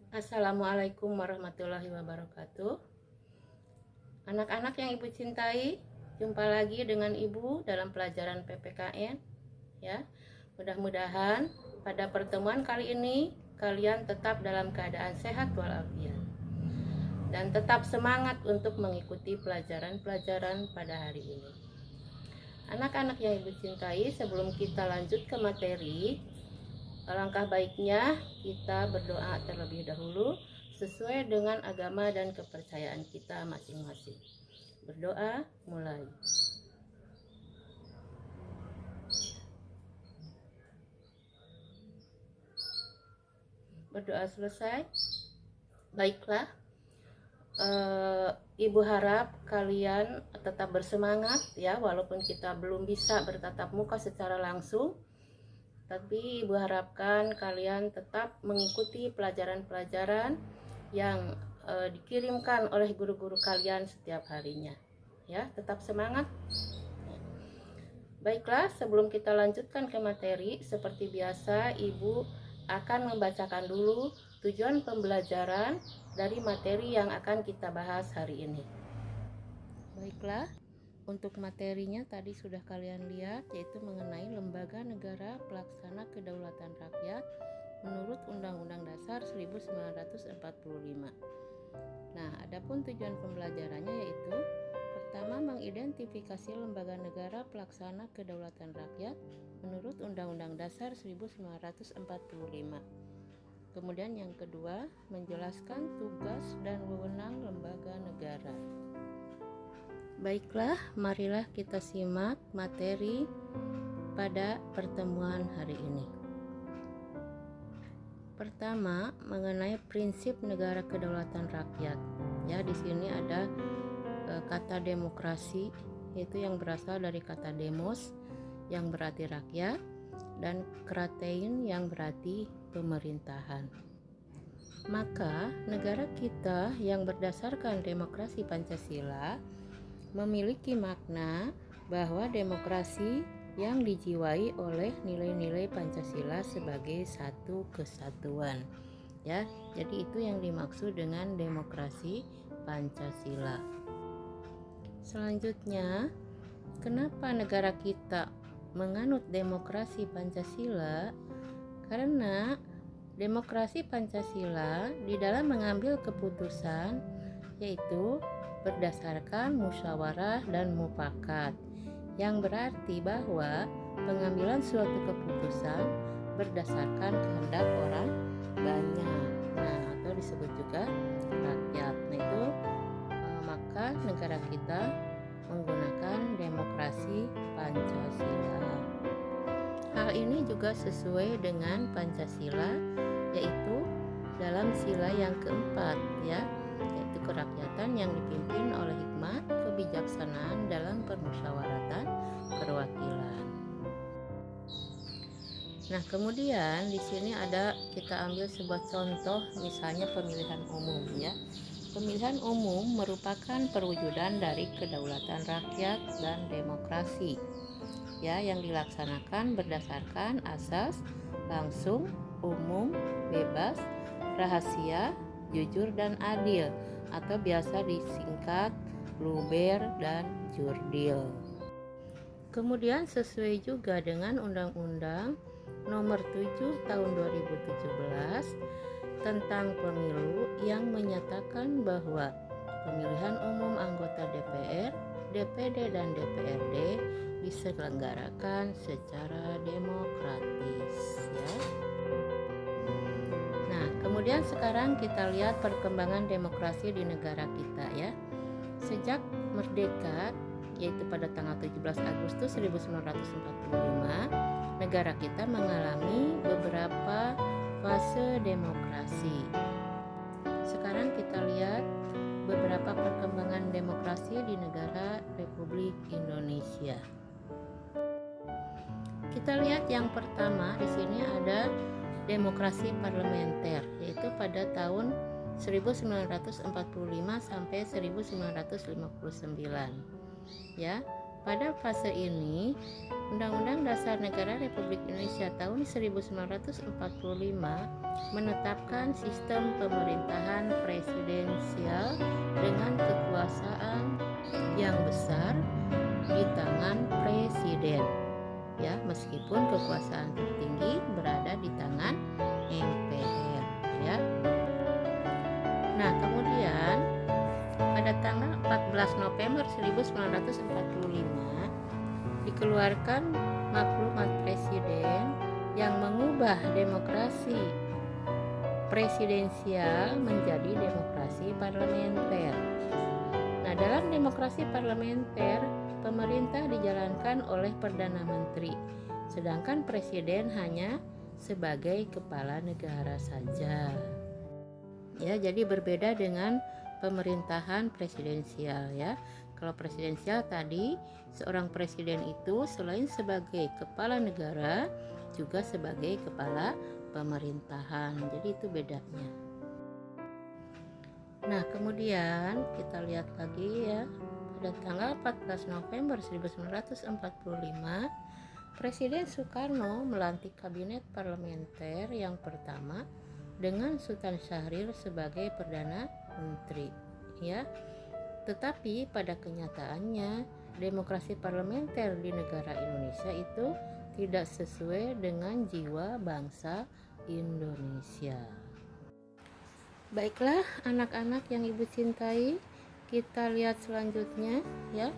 Assalamualaikum warahmatullahi wabarakatuh. Anak-anak yang Ibu cintai, jumpa lagi dengan Ibu dalam pelajaran PPKN ya. Mudah-mudahan pada pertemuan kali ini kalian tetap dalam keadaan sehat walafiat dan tetap semangat untuk mengikuti pelajaran-pelajaran pada hari ini. Anak-anak yang Ibu cintai, sebelum kita lanjut ke materi, alangkah baiknya kita berdoa terlebih dahulu sesuai dengan agama dan kepercayaan kita masing-masing. Berdoa mulai. Berdoa selesai. Baiklah, Ibu harap kalian tetap bersemangat ya, walaupun kita belum bisa bertatap muka secara langsung, tapi Ibu harapkan kalian tetap mengikuti pelajaran-pelajaran yang dikirimkan oleh guru-guru kalian setiap harinya ya. Tetap semangat. Baiklah, sebelum kita lanjutkan ke materi, seperti biasa Ibu akan membacakan dulu tujuan pembelajaran dari materi yang akan kita bahas hari ini. Baiklah, untuk materinya tadi sudah kalian lihat, yaitu mengenai lembaga negara pelaksana kedaulatan rakyat menurut Undang-Undang Dasar 1945. Nah, adapun tujuan pembelajarannya yaitu pertama, mengidentifikasi lembaga negara pelaksana kedaulatan rakyat menurut Undang-Undang Dasar 1945. Kemudian yang kedua, menjelaskan tugas dan wewenang lembaga negara. Baiklah, marilah kita simak materi pada pertemuan hari ini. Pertama, mengenai prinsip negara kedaulatan rakyat. Ya, di sini ada kata demokrasi, yaitu yang berasal dari kata demos yang berarti rakyat dan kratein yang berarti pemerintahan. Maka negara kita yang berdasarkan demokrasi Pancasila memiliki makna bahwa demokrasi yang dijiwai oleh nilai-nilai Pancasila sebagai satu kesatuan. Ya, jadi itu yang dimaksud dengan demokrasi Pancasila. Selanjutnya, kenapa negara kita menganut demokrasi Pancasila? Karena demokrasi Pancasila di dalam mengambil keputusan yaitu berdasarkan musyawarah dan mufakat, yang berarti bahwa pengambilan suatu keputusan berdasarkan kehendak orang banyak, atau disebut juga rakyat. Nah itu maka negara kita menggunakan demokrasi Pancasila. Hal ini juga sesuai dengan Pancasila, yaitu dalam sila yang keempat ya, yaitu kerakyatan yang dipimpin oleh hikmat kebijaksanaan dalam permusyawaratan perwakilan. Nah, kemudian di sini ada kita ambil sebuah contoh, misalnya pemilihan umum ya. Pemilihan umum merupakan perwujudan dari kedaulatan rakyat dan demokrasi ya, yang dilaksanakan berdasarkan asas langsung, umum, bebas, rahasia, jujur dan adil, atau biasa disingkat luber dan jurdil. Kemudian sesuai juga dengan Undang-Undang Nomor 7 Tahun 2017 tentang pemilu yang menyatakan bahwa pemilihan umum anggota DPR, DPD dan DPRD diselenggarakan secara demokratis ya. Nah, kemudian sekarang kita lihat perkembangan demokrasi di negara kita ya. Sejak merdeka, yaitu pada tanggal 17 Agustus 1945, negara kita mengalami beberapa fase demokrasi. Sekarang kita lihat beberapa perkembangan demokrasi di negara Republik Indonesia. Kita lihat yang pertama di sini ada demokrasi parlementer, yaitu pada tahun 1945 sampai 1959. Ya, pada fase ini, Undang-Undang Dasar Negara Republik Indonesia tahun 1945 menetapkan sistem pemerintahan presidensial dengan kekuasaan yang besar di tangan presiden. Ya, meskipun kekuasaan tertinggi berada di tangan MPR, ya. Nah, kemudian pada tanggal 14 November 1945 dikeluarkan maklumat presiden yang mengubah demokrasi presidensial menjadi demokrasi parlementer. Nah, dalam demokrasi parlementer, pemerintah dijalankan oleh Perdana Menteri, sedangkan presiden hanya sebagai kepala negara saja. Ya, jadi berbeda dengan pemerintahan presidensial, ya. Kalau presidensial tadi, seorang presiden itu selain sebagai kepala negara juga sebagai kepala pemerintahan. Jadi itu bedanya. Nah, kemudian kita lihat lagi ya, pada tanggal 14 November 1945 Presiden Soekarno melantik kabinet parlementer yang pertama dengan Sultan Syahrir sebagai Perdana Menteri, ya. Tetapi pada kenyataannya demokrasi parlementer di negara Indonesia itu tidak sesuai dengan jiwa bangsa Indonesia. Baiklah anak-anak yang Ibu cintai, kita lihat selanjutnya ya.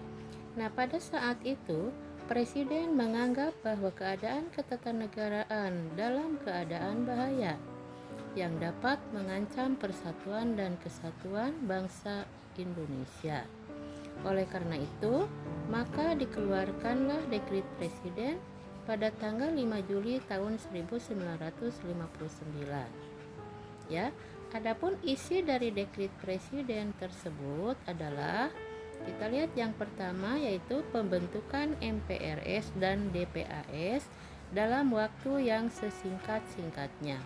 Nah, pada saat itu Presiden menganggap bahwa keadaan ketatanegaraan dalam keadaan bahaya yang dapat mengancam persatuan dan kesatuan bangsa Indonesia. Oleh karena itu, maka dikeluarkanlah dekret Presiden pada tanggal 5 Juli tahun 1959. Ya, adapun isi dari dekret Presiden tersebut adalah, kita lihat yang pertama yaitu pembentukan MPRS dan DPAS dalam waktu yang sesingkat-singkatnya.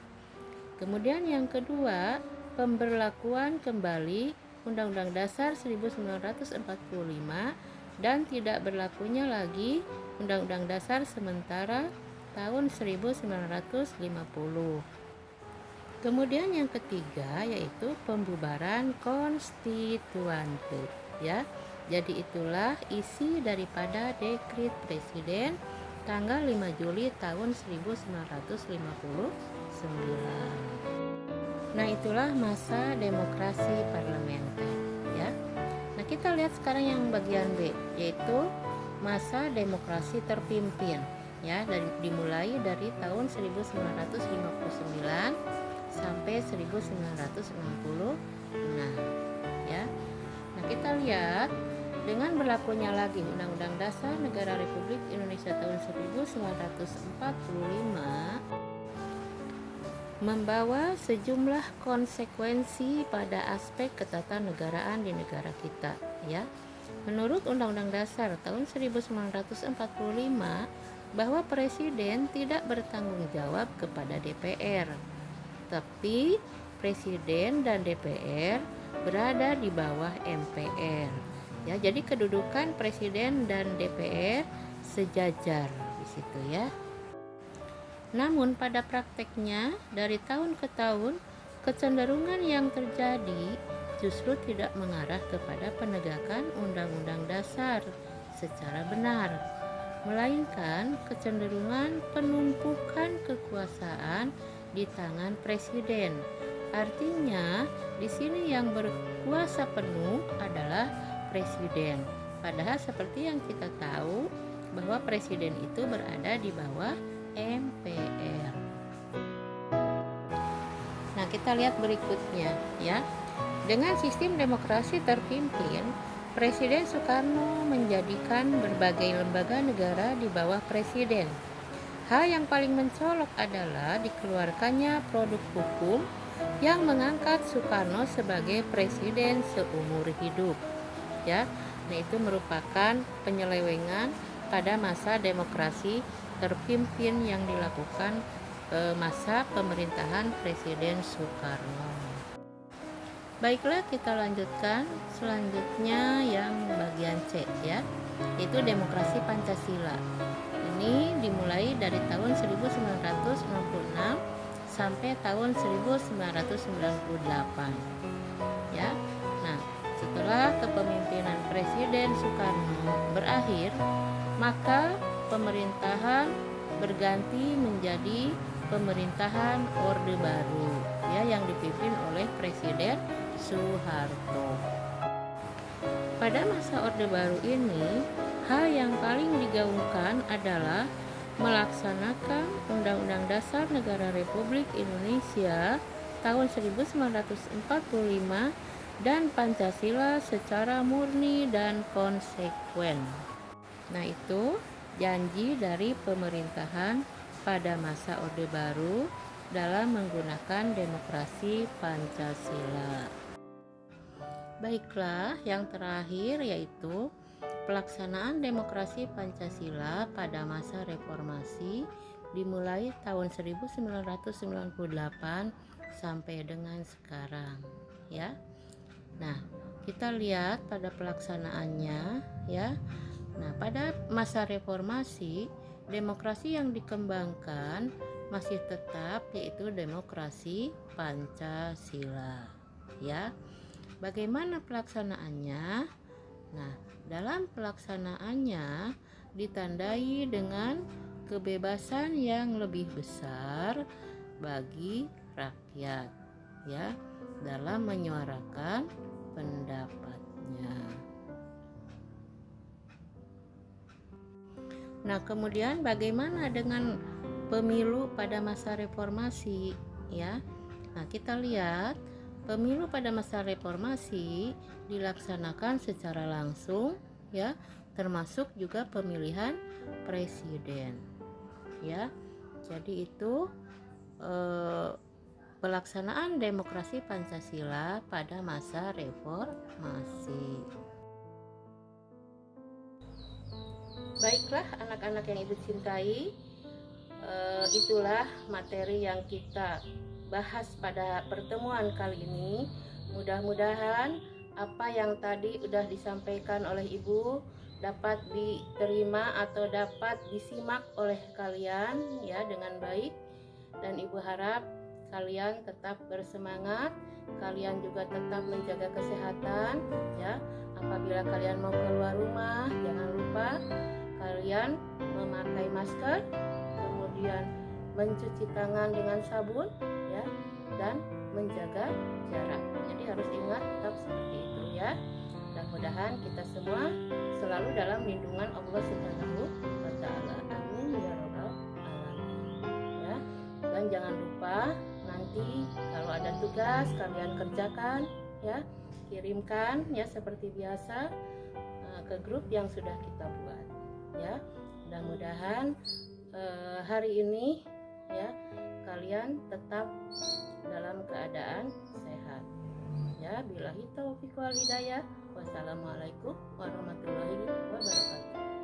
Kemudian yang kedua, pemberlakuan kembali Undang-Undang Dasar 1945 dan tidak berlakunya lagi Undang-Undang Dasar sementara tahun 1950. Kemudian yang ketiga yaitu pembubaran konstituante, ya. Jadi itulah isi daripada dekret Presiden tanggal 5 Juli tahun 1959. Nah, itulah masa demokrasi parlementer, ya. Nah, kita lihat sekarang yang bagian B, yaitu masa demokrasi terpimpin, ya, dimulai dari tahun 1959 sampai 1966, ya. Nah, kita lihat dengan berlakunya lagi Undang-Undang Dasar Negara Republik Indonesia tahun 1945 membawa sejumlah konsekuensi pada aspek ketatanegaraan di negara kita, ya. Menurut Undang-Undang Dasar tahun 1945 bahwa Presiden tidak bertanggung jawab kepada DPR, tapi Presiden dan DPR berada di bawah MPR. Ya, jadi kedudukan Presiden dan DPR sejajar di situ, ya. Namun pada prakteknya dari tahun ke tahun kecenderungan yang terjadi justru tidak mengarah kepada penegakan Undang-Undang Dasar secara benar, melainkan kecenderungan penumpukan kekuasaan di tangan Presiden. Artinya di sini yang berkuasa penuh adalah Presiden. Padahal seperti yang kita tahu bahwa Presiden itu berada di bawah MPR. Nah, kita lihat berikutnya, ya. Dengan sistem demokrasi terpimpin, Presiden Soekarno menjadikan berbagai lembaga negara di bawah Presiden. Hal yang paling mencolok adalah dikeluarkannya produk hukum yang mengangkat Soekarno sebagai presiden seumur hidup. Ya, nah itu merupakan penyelewengan pada masa demokrasi terpimpin yang dilakukan masa pemerintahan Presiden Soekarno. Baiklah, kita lanjutkan selanjutnya yang bagian C ya, yaitu demokrasi Pancasila. Ini dimulai dari tahun 1966 sampai tahun 1998 ya. Nah, setelah kepemimpinan Presiden Soekarno berakhir, maka pemerintahan berganti menjadi pemerintahan Orde Baru ya, yang dipimpin oleh Presiden Soeharto. Pada masa Orde Baru ini, hal yang paling digaungkan adalah melaksanakan Undang-Undang Dasar Negara Republik Indonesia tahun 1945 dan Pancasila secara murni dan konsekuen. Nah, itu janji dari pemerintahan pada masa Orde Baru dalam menggunakan demokrasi Pancasila. Baiklah, yang terakhir yaitu pelaksanaan demokrasi Pancasila pada masa reformasi dimulai tahun 1998 sampai dengan sekarang ya. Nah, kita lihat pada pelaksanaannya ya. Nah, pada masa reformasi, demokrasi yang dikembangkan masih tetap yaitu demokrasi Pancasila ya. Bagaimana pelaksanaannya? Nah, dalam pelaksanaannya ditandai dengan kebebasan yang lebih besar bagi rakyat ya, dalam menyuarakan pendapatnya. Nah, kemudian bagaimana dengan pemilu pada masa reformasi ya? Nah, kita lihat pemilu pada masa reformasi dilaksanakan secara langsung ya, termasuk juga pemilihan presiden ya. Jadi itu pelaksanaan demokrasi Pancasila pada masa reformasi. Baiklah anak-anak yang Ibu cintai, itulah materi yang kita bahas pada pertemuan kali ini. Mudah-mudahan apa yang tadi sudah disampaikan oleh Ibu dapat diterima atau dapat disimak oleh kalian ya dengan baik, dan Ibu harap kalian tetap bersemangat, kalian juga tetap menjaga kesehatan ya. Apabila kalian mau keluar rumah, jangan lupa kalian memakai masker, kemudian mencuci tangan dengan sabun ya, dan menjaga jarak. Jadi harus ingat tetap seperti itu ya. Mudah-mudahan kita semua selalu dalam lindungan Allah Subhanahu wa taala. Amin ya rabbal alamin. Ya. Dan jangan lupa nanti kalau ada tugas kalian kerjakan ya, kirimkan ya seperti biasa ke grup yang sudah kita buat ya. Mudah-mudahan hari ini ya kalian tetap dalam keadaan sehat ya. Billahi taufiq wal hidayah. Wassalamualaikum warahmatullahi wabarakatuh.